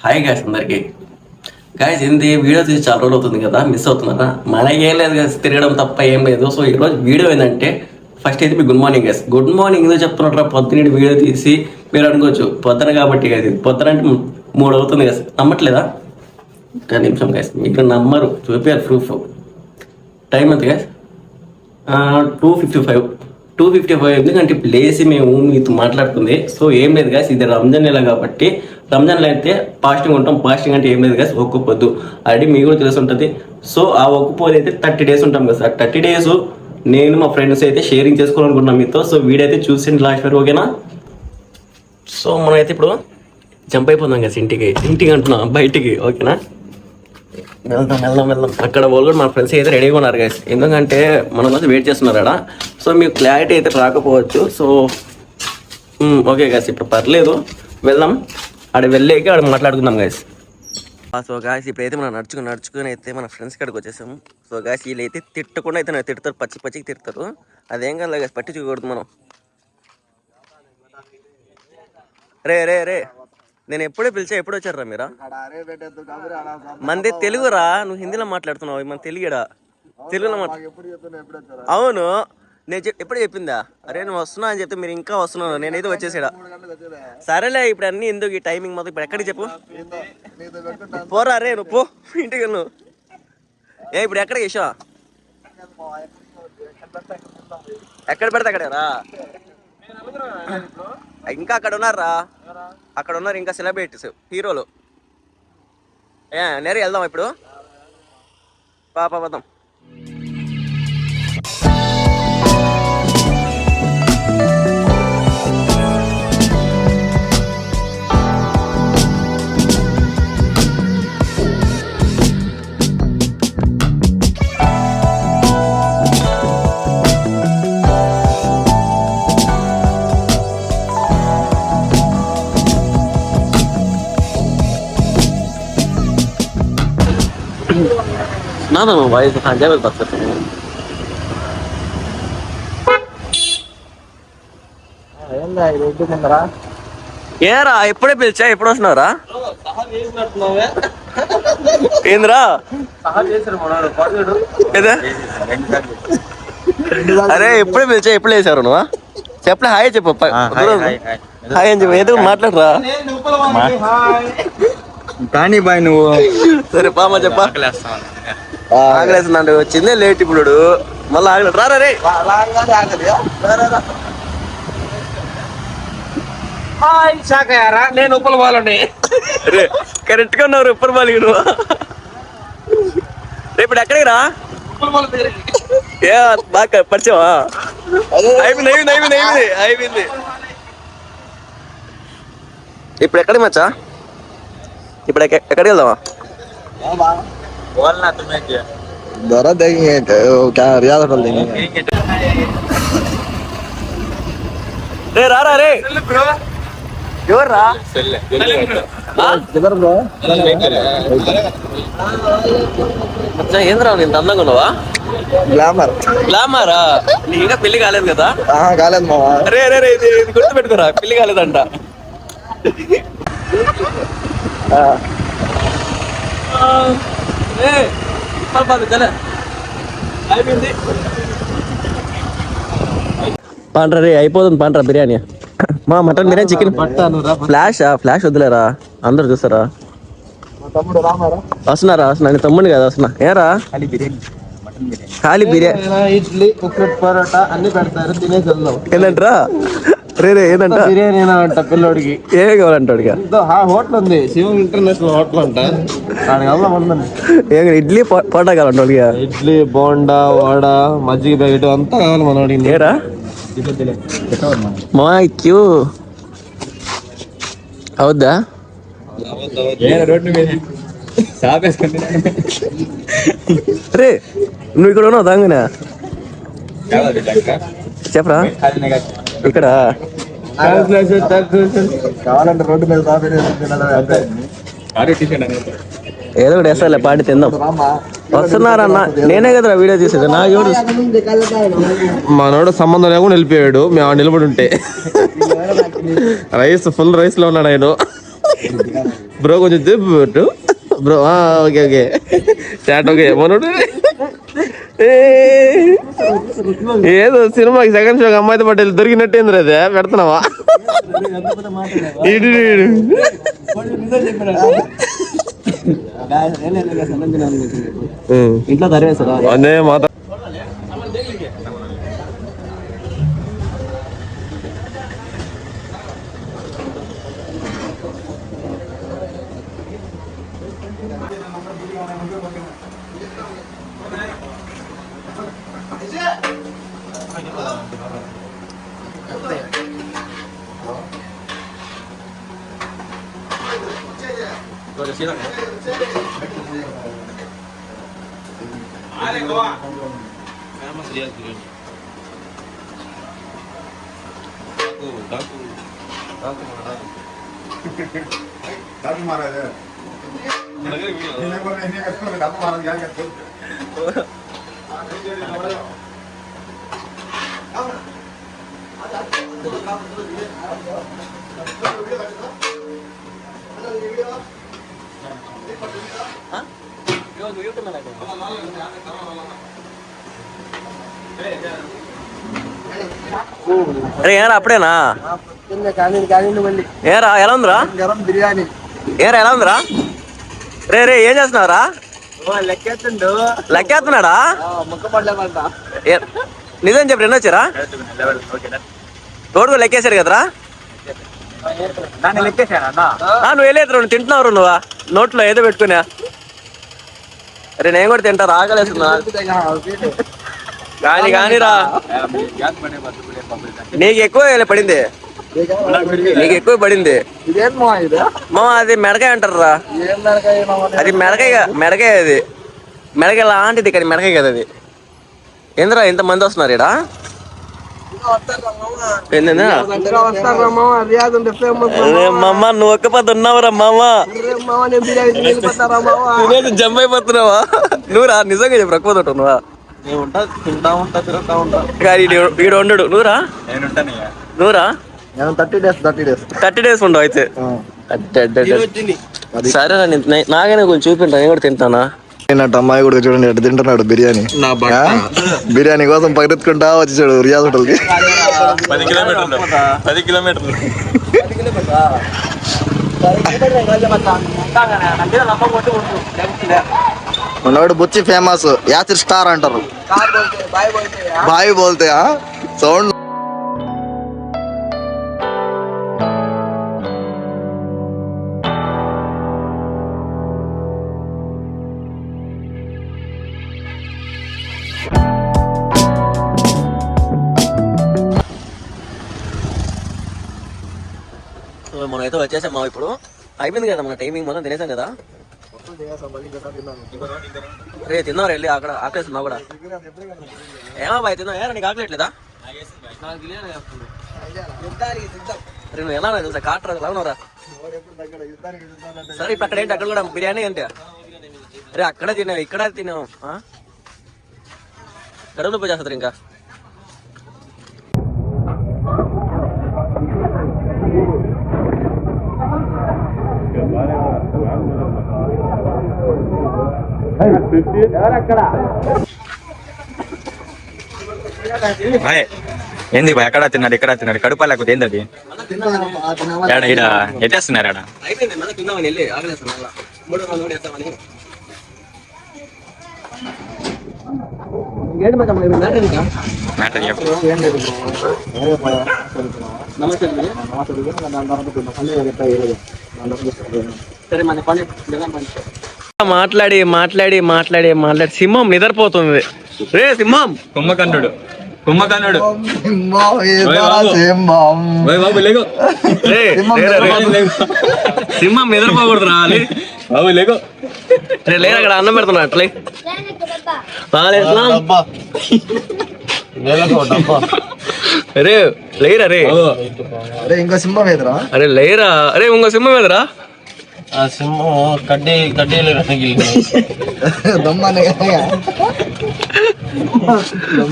Hi guys అందరికి. Guys ఏంది video తీసి చాలా రోజులు అవుతుంది కదా, మిస్ అవుతున్నారా? మనకేం లేదు గాయస్, తిరగడం తప్ప ఏం లేదు. సో ఈరోజు వీడియో ఏంటంటే, ఫస్ట్ అయితే మీ good morning guys. Good morning ఎందుకు చెప్తున్నారా? పొద్దున వీడియో తీసి మీరు అనుకోవచ్చు పొద్దున కాబట్టి గాయస్, పొద్దున అంటే 3 అవుతుంది గాయస్. నమ్మట్లేదా? ఒక్క నిమిషం గాయస్, మీకు నమ్మరు, చూపారు ప్రూఫ్. టైం ఎంత గాయస్? 2:55. 2:55 ఎందుకంటే ఇప్పుడు లేచి మేము మీతో మాట్లాడుతుంది. సో ఏం లేదు గాయస్, ఇది రంజాన్ నెల కాబట్టి రంజాన్లో అయితే ఫాస్టింగ్ ఉంటాం. ఫాస్టింగ్ అంటే ఏం లేదు గాయస్, ఒక్క పొద్దు. ఆల్రెడీ మీకు కూడా తెలిసి ఉంటుంది. సో ఆ ఒక్క పొద్దు అయితే 30 days ఉంటాం కదా సార్. 30 days నేను మా ఫ్రెండ్స్ అయితే షేరింగ్ చేసుకోవాలనుకుంటున్నాం మీతో. సో వీడియో అయితే చూసిండి లాస్ట్ వరకు, ఓకేనా? సో మనం అయితే ఇప్పుడు జంప్ అయిపోదాం కదా ఇంటికి అంటున్నాం, బయటికి, ఓకేనా? వెళ్దాం. అక్కడ వాళ్ళు కూడా మన ఫ్రెండ్స్ అయితే రెడీగా ఉన్నారు గైస్. ఎందుకంటే మన కోసం వెయిట్ చేస్తున్నారు అక్కడ. సో మీకు క్లారిటీ అయితే రాకపోవచ్చు. సో ఓకే గైస్, ఇప్పుడు పర్లేదు, వెళ్దాం. ఆడ వెళ్ళాక ఆడ మాట్లాడుకుందాం గైస్. సో గాయస్ ఇప్పుడైతే మనం నడుచుకుని అయితే మన ఫ్రెండ్స్ కాడికి వచ్చేసాము. సో గాయస్ వీళ్ళు అయితే తిట్టకుండా అయితే నాకు తిడతారు, పచ్చికి తిడతారు. అదేం కాదు గైస్, పట్టించుకోకూడదు మనం. రే నేను ఎప్పుడే పిలిచా, ఎప్పుడు వచ్చారా మీరా? మంది తెలుగురా, నువ్వు హిందీలో మాట్లాడుతున్నావు, మన తెలుగుడా? తెలుగులో అవును, నేను ఎప్పుడు చెప్పిందా? అరే నువ్వు వస్తున్నా అని చెప్తే మీరు ఇంకా వస్తున్నాను, నేనైతే వచ్చేసాడా. సరేలే, ఇప్పుడు అన్ని ఎందుకు ఈ టైమింగ్ మొత్తం ఇప్పుడు ఎక్కడికి చెప్పు. పోరా రే, నువ్వు పో ఇంటికి నువ్వు. ఇప్పుడు ఎక్కడ చేసా? ఎక్కడ పెడితే అక్కడేరా? ఇంకా అక్కడ ఉన్నారు ఇంకా సెలబ్రిటీస్, హీరోలు. నేరే వెళ్దాం ఇప్పుడు, పదం. Nada, não vai arranjar meu parceiro. ఏరా ఎప్పుడే పిలిచా, ఎప్పుడు వస్తున్నారా? ఏంద్రా అరే ఎప్పుడే పిలిచా, ఎప్పుడు వేసారు నువ్వు? చెప్పలే, హాయ్ చెప్పు. హాయ్ అని చెప్పు, ఏదో మాట్లాడరా. కానీ బాయ్ నువ్వు. సరే పామా చెప్పా. ఆగలేస్తున్నాడు, వచ్చిందే లేట్ ఇప్పుడు, మళ్ళీ ఆగలేదు. రా రే, నేను ఉప్పల బాలని కరెక్ట్ గా ఉన్నారు. ఉప్పల బాలి నువ్వు. రేపు ఎక్కడికి రా? ఏ బాగా పరిచయమా? అయిపోయింది. ఇప్పుడు ఎక్కడికి మచ్చా? ఇప్పుడు ఎక్కడికి వెళ్దామా? दौरा देखेंगे क्या, रियाज होटल देंगे. రే రారా రే, ఎవరు రా? किधर ब्रो? ఏంద్రా నేను అందంగా ఉన్నావా? గ్లామరా? నీకు ఇంకా పెళ్లి కాలేదు కదా? కాలేదు మా. రే ఇది గుర్తు పెట్టుకోరా, పెళ్లి కాలేదంట. పాండ్రా రే, అయిపోతుంది పాండ్రా బిర్యానీ. మా మటన్ బిర్యానీ, చికెన్. ఫ్లాష్ వద్దులేరా, అందరు చూస్తారా? వస్తున్నారా? నేను తమ్ముడు కదా, వస్తున్నా. ఏరా ఖాళీ బిర్యానీ, ఇడ్లీ, ఉప్పిట్, పరోటా అన్ని పెడతారు, తినేసి వెళ్దాం. ఏంటంటరా? రే ఏంటంట? బిర్యానీ అంట పిల్లోడికి. ఏం కావాలంటాడు? హోటల్ ఉంది, శివం ఇంటర్నేషనల్ హోటల్ అంట. ఏం ఇడ్లీ పరోటా కావాలంటాడు? ఇడ్లీ, బోండా, వడ, మజ్జిగ ప్యాకెట్ అంతా కావాలి మనోడి. ఏరా మా క్యూ అవుద్దా? రే నువ్వు ఇక్కడ ఉన్నావు దాంగనా? చెప్పరా ఇక్కడ కావాలంటే రోడ్డు మీద ఏదో ఒకటి వేస్తాలే, పాటి తిందాం. వస్తున్నారన్న, నేనే కదరా వీడియో తీసేది. నాకు ఎవరు మనోడు సంబంధం లేకుండా వెళ్ళిపోయాడు, మేము నిలబడి ఉంటే. ఫుల్ రైస్ లో ఉన్నాడు ఆయన. బ్రో కొంచెం చెప్పు bro. Okay okay chat okay మనోడు ఏదో సినిమాకి సెకండ్ షోకి అమ్మాయితో పట్టేది దొరికినట్టేంద్ర అదే పెడుతున్నావా? ఇంట్లో తరివేస్తారా అదే మాట. అరే ఏరా అప్పుడేనా? ఏరా ఎలా ఉందిరా బిర్యానీ? ఏరా ఎలా ఉందిరా? రే రే ఏం చేస్తున్నావురా? లెక్కేస్తున్నాడా? నిజం చెప్పి ఎన్నో వచ్చారా? రోడ్డు లెక్కేశారు కదరా? నువ్వు వెళ్ళేది నువ్వు తింటున్నావు నువ్వా నోట్లో ఏదో పెట్టుకున్నా? అరే నేను కూడా తింటారు ఆకలేస్తున్నా కానీ కానీరా. నీకు ఎక్కువ పడింది, నీకు ఎక్కువ పడింది మా. అది మెడకాయ అంటారా? అది మెడకాయ అది మెడకాయ లాంటిది కానీ మెడకాయ కదా అది. ఏంద్రా ఇంత మంది వస్తున్నారు ఇక్కడ? మామ నువ్వు ఒక్క పది ఉన్నావురా మామ. జంప్ అయిపోతున్నావా నువ్వురా? నిజంగా చెప్పు రక్కువ నువ్వా? వీడు ఉండడు. నువ్వురా? నువ్వురా? 30 days ఉండవు అయితే. సరే నాకైనా కొంచెం చూపించా, నేను కూడా తింటానా. అమ్మాయి కూడా చూడండి ఎట్లా తింటున్నాడు బిర్యానీ. బిర్యానీ కోసం పరిగెత్తుకుంటా వచ్చి చూడు రియాజ్ హోటల్కి. 10 కిలోమీటర్లు. మనోడు బుచ్చి ఫేమస్ యాసిడ్ స్టార్ అంటారు. బాయ్ బోల్తే సౌండ్. మనం అయితే వచ్చేసాం మా. ఇప్పుడు అయిపోయింది కదా మన టైమింగ్, మొత్తం తినేసాం కదా. రే తిన్నావు వెళ్ళి అక్కడ ఆకలేస్తున్నావు కూడా. ఏమో బాయ్ తిన్నావు? ఏరా నీకు ఆకలేట్లేదా? నువ్వు ఎలా తెలుసా కాటర్ ఎలా ఉన్నారా? సరే ఇప్పుడు అక్కడ ఏంటి? అక్కడ కూడా బిర్యానీ ఏంటి? అరే అక్కడే తిన్నావు ఇక్కడ తిన్నావు. కడుపు నొప్పి చేస్తారు ఇంకా. ఏంది బాయ్ ఎక్కడ తిన్నాడు ఇక్కడ తిన్నాడు కడుపా లేకపోతే ఏంది అది? ఇక్కడ ఎట్టేస్తున్నారు ఆడ. మాట్లాడి మాట్లాడి మాట్లాడి మాట్లాడి సింహం నిద్రపోతుంది. రే సింహం కుంభకర్ణుడు సింహం నిద్రపోకూడదు రావాలి బాబు లేకో. లేదు అక్కడ అన్నం పెడుతున్నా అట్లే. అరే లేరా? రే ఇంకో సింహం ఎదురా? అరే లేరా? అరే ఇంకో సింహం ఎదురా?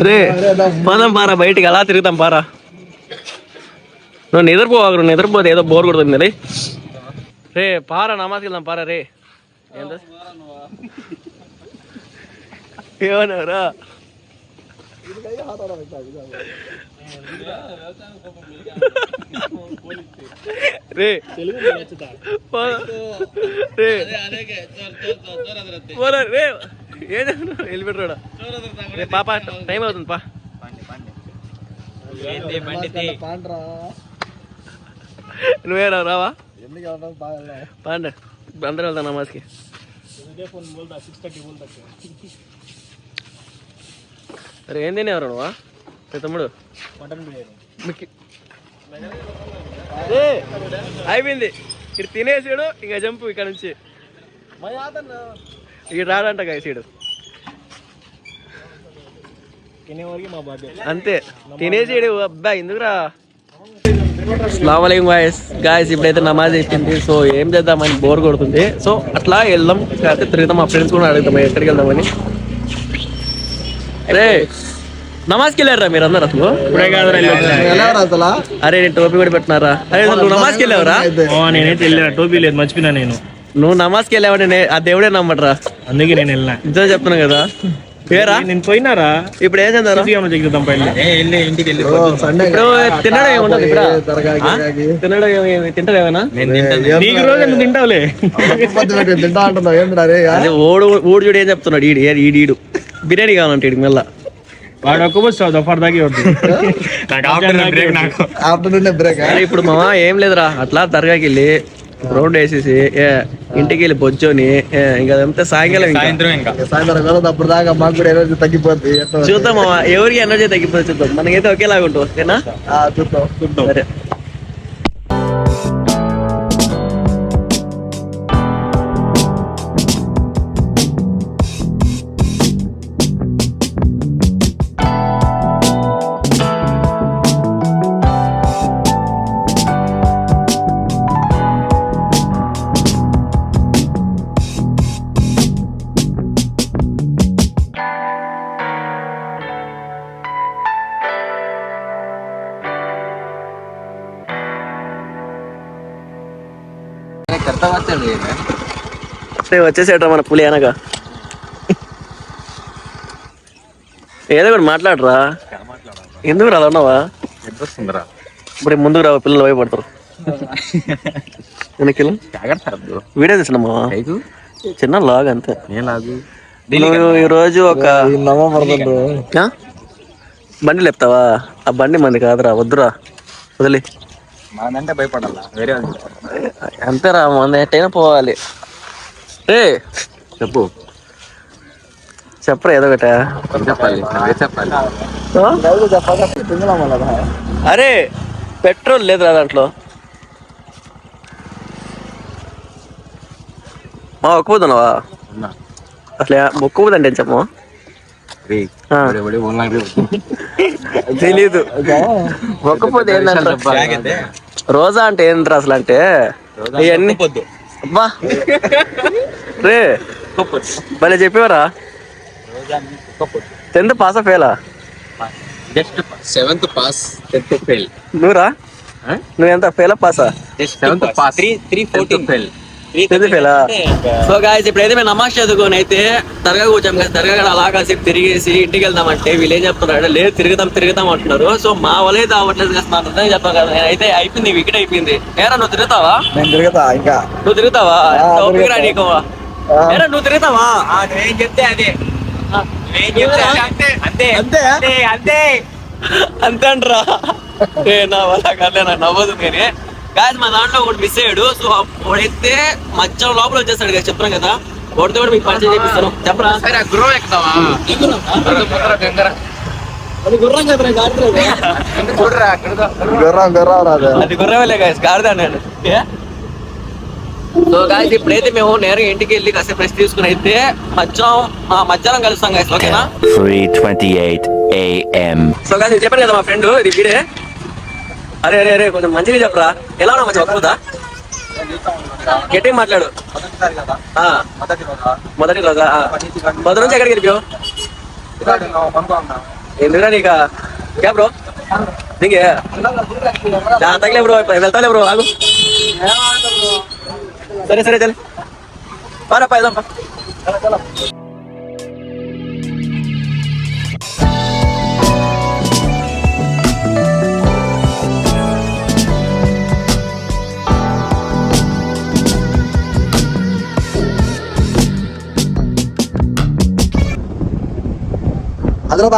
రే పదం పారా బయటికి అలా తిరుగుతాం పారా. నువ్వు నిద్రపోవాకు, నిద్రపోతే ఏదో బోర్ కొడుతుంది. రే రే పారా నమాజ్కి వెళ్దాం పారా రే ఏమన్నారా రే రే ఏం వెళ్ళిపెట్టరా రే పాప టైం అవుతుంది పా నువ్వే రావా పాండ అందరూ వెళ్తాం నమాజ్కి అరే ఏం తినేవారు నువ్వా తమ్ముడు అయిపోయింది ఇక్కడ తినేసాడు ఇంకా జంపు ఇక్కడ నుంచి ఇక్కడ రాడంట సీడు అంతే తినేసాడు అబ్బా ఎందుకురా అస్సలాముఅలైకుం గాయస్ ఇప్పుడైతే నమాజ్ అయిపోయింది సో ఏం చేద్దామని బోర్ కొడుతుంది సో అట్లా వెళ్దాం కాకపోతే తిరుగుతాం మా ఫ్రెండ్స్ కూడా అడుగుతాం ఎక్కడికి వెళ్దామని అరే నమాజ్కి వెళ్ళారా మీరు అందరు అసలు అరే నేను టోపీ కూడా పెట్టినారా అరే నువ్వు నమాజ్కి వెళ్ళావురా నేనైతే వెళ్ళా టోపీ లేదు మర్చిపోయినా నేను నువ్వు నమాజ్కి వెళ్ళావని ఆ దేవుడే నమ్మట్రా అందుకే నేను వెళ్ళా ఇంట్లో చెప్తున్నా కదా పేరా నేను పోయినారా ఇప్పుడు ఏం చేద్దాం ఇంటికి వెళ్ళి ఇప్పుడు తినడం ఏముండదు ఇప్పుడు తినడం తింటారు ఏమైనా నీకు రోజు ఎందుకు తింటావులే తింటా అంటున్నావు ఏంద్రా రే అదే ఓడు చూడు ఏం చెప్తున్నాడు ఈడు బిర్యానీ కావాలంటే ఈడికి మళ్ళా వాడు ఒక్క బస్ దఫర్ దాకా నాకు ఆఫ్టర్నూన్ బ్రేక్ ఇప్పుడు మామ ఏం లేదురా అట్లా దర్గాకి వెళ్ళి రౌండ్ వేసేసి ఇంటికి వెళ్ళి బొచ్చోని ఇంకా అదంతా సాయంకాలం ఇంకా సాయంత్రం కదా అప్పుడు దాకా మాకు కూడా ఎనర్జీ తగ్గిపోద్ది చూద్దాం మామ ఎవరికి ఎనర్జీ తగ్గిపోతుంది చూద్దాం మనకైతే ఒకేలాగా ఉంటుంది ఓకేనా చూద్దాం సరే వచ్చేసేట మన పులి అనగా ఏదో కూడా మాట్లాడరా ఎందుకు రా ఉన్నావా ఇప్పుడు ముందుకు రావా పిల్లలు భయపడతారు వీడియో తీసినమ్మా చిన్న లాగ్ అంతే ఈ రోజు ఒక బండి లేపుతావా ఆ బండి మంది కాదురా వద్దురా వదిలే అంటే భయపడాలా వేరే అంతేరా మంది ఎట్టయినా పోవాలి రే చెప్పరా ఏదో ఒకట చెప్పాలి అరే పెట్రోల్ లేదురా దాంట్లో ఒక్కపోతున్నావా అసలు మొక్కుపోదండి చెప్పమా తెలీదు మొక్కపోతే ఏంటంటే రోజా అంటే ఏంట్రా అసలు అంటే ఇవన్నీ అబ్బా రే భలే చెప్పేవారా 10th పాసా ఫెయిలా just 7th pass 10th fail నువ్వురా నువ్వెంత ఫెయిల్ పాసా 7th pass 314 fail so guys ఇప్పుడైతే మేము నమాజ్ చదువుకొని అయితే దర్గా కూర్చాం కదా దర్గా అలా కాసేపు తిరిగేసి ఇంటికి వెళ్దామంటే వీళ్ళు ఏం చెప్తున్నారు లేదు తిరుగుతాం అంటున్నారు సో మా వాళ్ళే అవ్వట్లేదు కదా చెప్తాను కదా నేనైతే అయిపోయింది వికెట్ అయిపోయింది ఏరా నువ్వు తిరుగుతావా నేను తిరుగుతా ఇంకా నువ్వు తిరుగుతావా నీకు ఏరా నువ్వు తిరుగుతావా నేను చెప్తే అదే అంతే అంటరా నా వల్ల కాదు నాకు నవ్వదు నేనే గాయస్ మా దాంట్లో ఒకటి మిస్ అయ్యాడు సో వాడైతే మధ్య లోపల వచ్చేస్తాడు కదా చెప్తాను కదా వాడితో కూడా మీకు పరిచయం చేపిస్తాను చెప్పరా గుర్రం ఎక్కుతావా అది గుర్రం కదా అది గుర్రమేలే గాయస్ గాడిద అన్నాడు సో గాయస్ ఇప్పుడైతే మేము నేరుగా ఇంటికి వెళ్ళి కాసేపు రెస్ట్ తీసుకుని అయితే మధ్యాహ్నం కలుస్తాం గాయస్ ఓకేనా 3:28 AM. సో గాయస్ చెప్పాను కదా మా ఫ్రెండ్ ఇది వీడే అరే అరే అరే కొంచెం మంచిగా చెప్పరా ఎలా ఉన్నా మంచి ఒప్పుదా గట్టిగా మాట్లాడు మొదటి రోజా మొదటి నుంచి ఎక్కడికి వెళ్ళిపోయావు ఎందుకురా నీకా క్యా బ్రో దిగే తగ్గలే బ్రో వెళ్తాలే బ్రో ఆగు సరే సరే చల్ పారా పైదాం పా.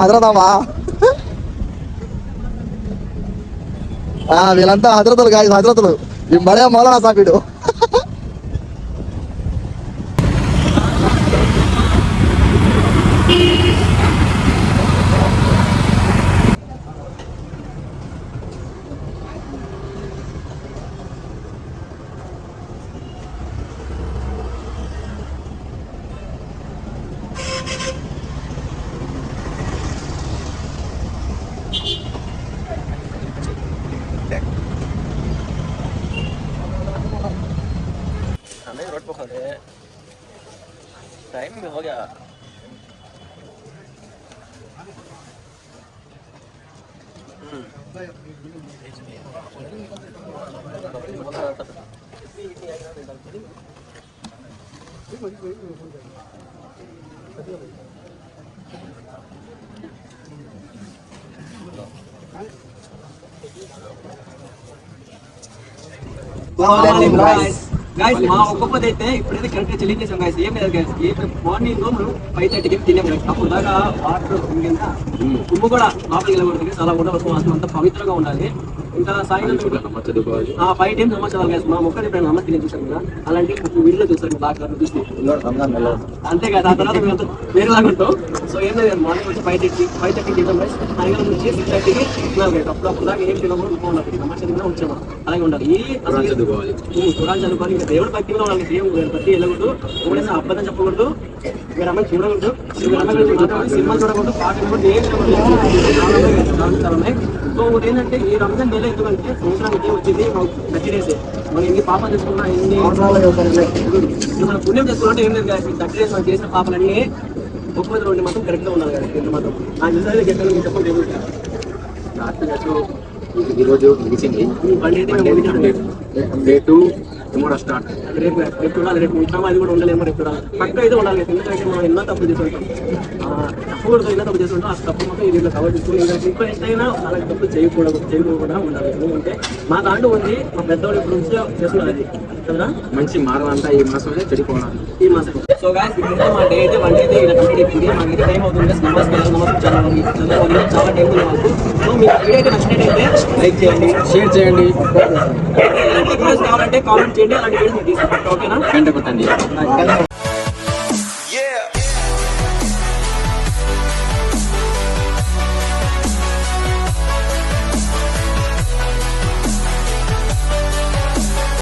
హజరతామా వీళ్ళంతా హజరతులు కాదు హజరతులు ఈ బడే మౌలానా సాబీడు हमें रोड पर खड़े हैं टाइम भी हो गया గైస్ మా ఒక్కొక్కటి అయితే ఇప్పుడైతే కరెక్ట్ చెల్లి చేసాం గైస్ ఏం లేదు గైస్ మార్నింగ్ మనం 5:30కి తిన్నాం గైస్ అప్పుడు దాకా వాటర్ కింద ఉమ్ము కూడా లోపలికి వెళ్ళకూడదు చాలా ఉండవలసిన అంత పవిత్రంగా ఉండాలి ఇంకా సాయంత్రం 5 టైమ్స్ నమాజ్ చదవాలి గైస్ మా మొక్కలు ఇప్పుడు నమాజ్ తినే చూసాం కదా అలాంటి వీడియో చూసారు డాక్టర్ చూసి అంతే కదా ఆ తర్వాత మేము వేరేలాగా ఉంటాం సో ఏం లేదు మార్నింగ్ వచ్చి 5:30కి తిన్నాం గైస్ సాయంత్రం నుంచి 6:30కి తిన్నాం గైస్ అప్పుడు దాకా ఏం తినకూడదు ఉండాలి నమాజ్ చదివినా ఉంచాము అలాగే ఉండాలి ఖురాన్ చదువుకోవాలి ఇంకా దేవుడు భక్తిలో ఉండాలి ఏం ప్రతి వెళ్ళకూడదు ఎవరైనా అబద్ధం చెప్పకూడదు మీరు అమ్మాయి చూడకూడదు సినిమా చూడకూడదు పాటలు కూడా ఏం చూడకూడదు సో ఏంటంటే ఈ రంజాన్ నెల ఎందుకంటే సంవత్సరానికి వచ్చింది 30 డేస్ మనం ఎన్ని పాపాలు చేసుకున్నా ఎన్ని మనం పుణ్యం చేసుకున్నట్టు ఏం లేదు కదా 30 డేస్ మనం చేసిన పాపాలన్నీ ఒక్క రోజు మాత్రం కరెక్ట్గా ఉండాలి కదా ఎంత మాత్రం ఆ నిజాలు గెట్టలు చెప్పండి ఈరోజు ముగిసింది రేపు టుమారో స్టార్ట్ రేపు చూడాలి రేపు ఉంటామా అది కూడా ఉండలేమో రేపు చూడాలి పక్క అయితే ఉండాలి ఎందుకంటే మనం ఎన్నో తప్పు చేసుకుంటాం తప్పు కూడా ఎన్నో తప్పు చేసుకుంటాం ఆ తప్పు మొత్తం ఇది కవర్ చేసుకుని ఇంకా ఎಷ್ಟైనా అలాంటి తప్పు చేయకూడదు ఉండాలి ఎందుకంటే మా దాంట్లో ఉంది మా పెద్దవాళ్ళు ఇప్పుడు నుంచి చేస్తున్నారు అది కదా మంచి మార్గం అంతా ఈ మాసంలో చెడిపోవాలి ఈ మాసం సో గాయస్ ఇప్పుడు మా డే అయితే 1 అయితే ఇలా కంప్లీట్ అయిపోయింది మాకైతే టైం అవుతుంది నమస్కారం చాలా టైం ఉంది మాకు సో మీకు వీడియో అయితే నచ్చినట్టయితే లైక్ చేయండి షేర్ చేయండి కావాలంటే కామెంట్ చేయండి అలాంటి వీడియోస్ మీకు తీసుకుంటాం ఓకేనా గంట కొట్టండి